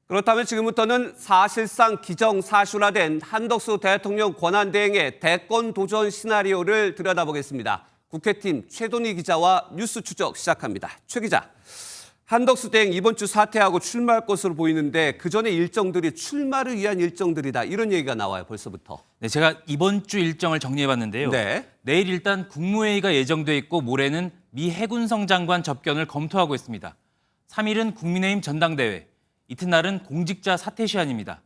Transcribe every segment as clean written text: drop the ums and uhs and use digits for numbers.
그렇다면 지금부터는 사실상 기정사실화된 한덕수 대통령 권한대행의 대권 도전 시나리오를 들여다보겠습니다. 국회팀 최동희 기자와 뉴스 추적 시작합니다. 최 기자, 한덕수 대행 이번 주 사퇴하고 출마할 것으로 보이는데 그 전에 일정들이 출마를 위한 일정들이다. 이런 얘기가 나와요, 벌써부터. 네, 제가 이번 주 일정을 정리해봤는데요. 네. 내일 일단 국무회의가 예정돼 있고 모레는 미 해군성 장관 접견을 검토하고 있습니다. 3일은 국민의힘 전당대회, 이튿날은 공직자 사퇴 시한입니다.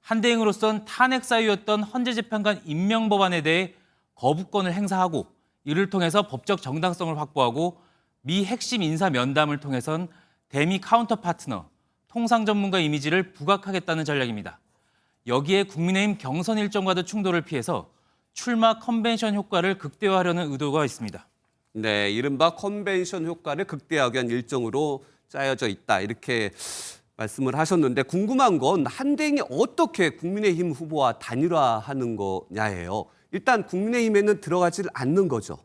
한대행으로선 탄핵 사유였던 헌재재판관 임명 법안에 대해 거부권을 행사하고 이를 통해서 법적 정당성을 확보하고 미 핵심 인사 면담을 통해선 대미 카운터 파트너, 통상 전문가 이미지를 부각하겠다는 전략입니다. 여기에 국민의힘 경선 일정과도 충돌을 피해서 출마 컨벤션 효과를 극대화하려는 의도가 있습니다. 네, 이른바 컨벤션 효과를 극대화하기 위한 일정으로 짜여져 있다. 이렇게 말씀을 하셨는데 궁금한 건 한대행이 어떻게 국민의힘 후보와 단일화하는 거냐예요. 일단 국민의힘에는 들어가질 않는 거죠.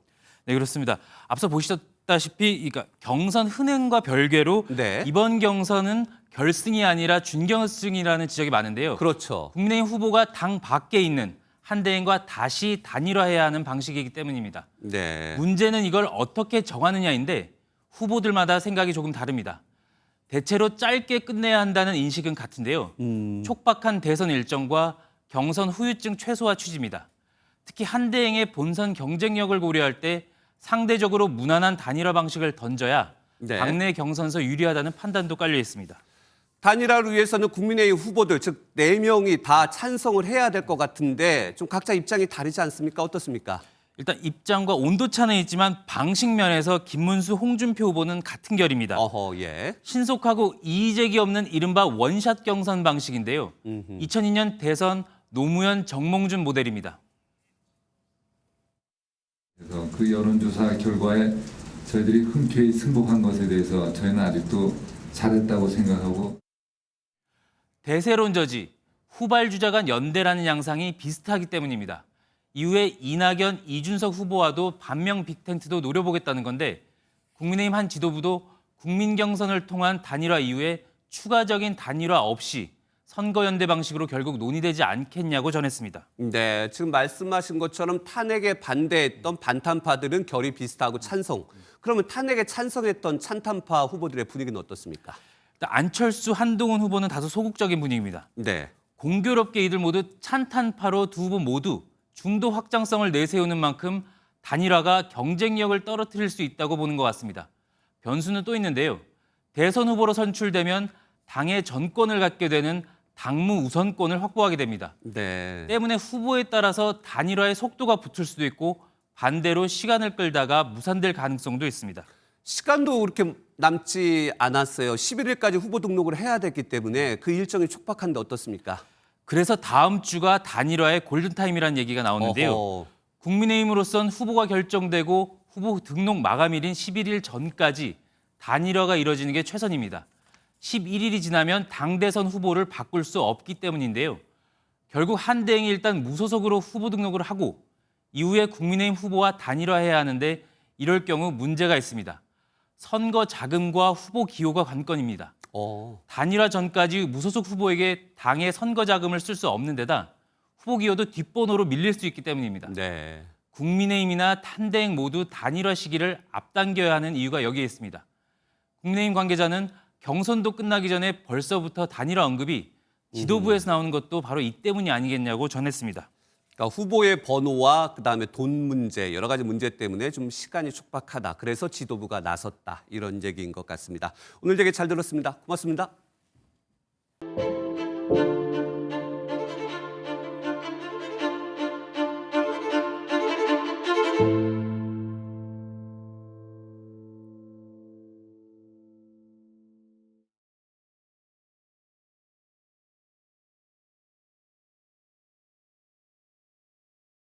네, 그렇습니다. 앞서 보셨다시피 그러니까 경선 흔행과 별개로 네. 이번 경선은 결승이 아니라 준결승이라는 지적이 많은데요. 그렇죠. 국민의힘 후보가 당 밖에 있는 한대행과 다시 단일화해야 하는 방식이기 때문입니다. 네. 문제는 이걸 어떻게 정하느냐인데 후보들마다 생각이 조금 다릅니다. 대체로 짧게 끝내야 한다는 인식은 같은데요. 촉박한 대선 일정과 경선 후유증 최소화 취지입니다. 특히 한대행의 본선 경쟁력을 고려할 때 상대적으로 무난한 단일화 방식을 던져야 네. 당내 경선에서 유리하다는 판단도 깔려 있습니다. 단일화를 위해서는 국민의힘 후보들, 즉 4명이 다 찬성을 해야 될 것 같은데 좀 각자 입장이 다르지 않습니까? 어떻습니까? 일단 입장과 온도차는 있지만 방식 면에서 김문수, 홍준표 후보는 같은 결입니다. 어허, 예. 신속하고 이의제기 없는 이른바 원샷 경선 방식인데요. 2002년 대선 노무현, 정몽준 모델입니다. 그래서 그 여론조사 결과에 저희들이 흔쾌히 승복한 것에 대해서 저희는 아직도 잘했다고 생각하고 대세론 저지, 후발주자 간 연대라는 양상이 비슷하기 때문입니다. 이후에 이낙연, 이준석 후보와도 반명 빅텐트도 노려보겠다는 건데 국민의힘 한 지도부도 국민 경선을 통한 단일화 이후에 추가적인 단일화 없이 선거연대 방식으로 결국 논의되지 않겠냐고 전했습니다. 네, 지금 말씀하신 것처럼 탄핵에 반대했던 반탄파들은 결이 비슷하고 찬성. 그러면 탄핵에 찬성했던 찬탄파 후보들의 분위기는 어떻습니까? 일단 안철수, 한동훈 후보는 다소 소극적인 분위기입니다. 네. 공교롭게 이들 모두 찬탄파로 두 후보 모두 중도 확장성을 내세우는 만큼 단일화가 경쟁력을 떨어뜨릴 수 있다고 보는 것 같습니다. 변수는 또 있는데요. 대선 후보로 선출되면 당의 전권을 갖게 되는 당무 우선권을 확보하게 됩니다. 네. 때문에 후보에 따라서 단일화의 속도가 붙을 수도 있고 반대로 시간을 끌다가 무산될 가능성도 있습니다. 시간도 그렇게 남지 않았어요. 11일까지 후보 등록을 해야 됐기 때문에 그 일정이 촉박한데 어떻습니까? 그래서 다음 주가 단일화의 골든타임이라는 얘기가 나오는데요. 어허. 국민의힘으로선 후보가 결정되고 후보 등록 마감일인 11일 전까지 단일화가 이뤄지는 게 최선입니다. 11일이 지나면 당대선 후보를 바꿀 수 없기 때문인데요. 결국 한대행이 일단 무소속으로 후보 등록을 하고 이후에 국민의힘 후보와 단일화해야 하는데 이럴 경우 문제가 있습니다. 선거 자금과 후보 기호가 관건입니다. 단일화 전까지 무소속 후보에게 당의 선거 자금을 쓸 수 없는 데다 후보 기호도 뒷번호로 밀릴 수 있기 때문입니다. 네. 국민의힘이나 한대행 모두 단일화 시기를 앞당겨야 하는 이유가 여기에 있습니다. 국민의힘 관계자는 경선도 끝나기 전에 벌써부터 단일화 언급이 지도부에서 나오는 것도 바로 이 때문이 아니겠냐고 전했습니다. 그러니까 후보의 번호와 그다음에 돈 문제, 여러 가지 문제 때문에 좀 시간이 촉박하다. 그래서 지도부가 나섰다. 이런 얘기인 것 같습니다. 오늘 되게 잘 들었습니다. 고맙습니다.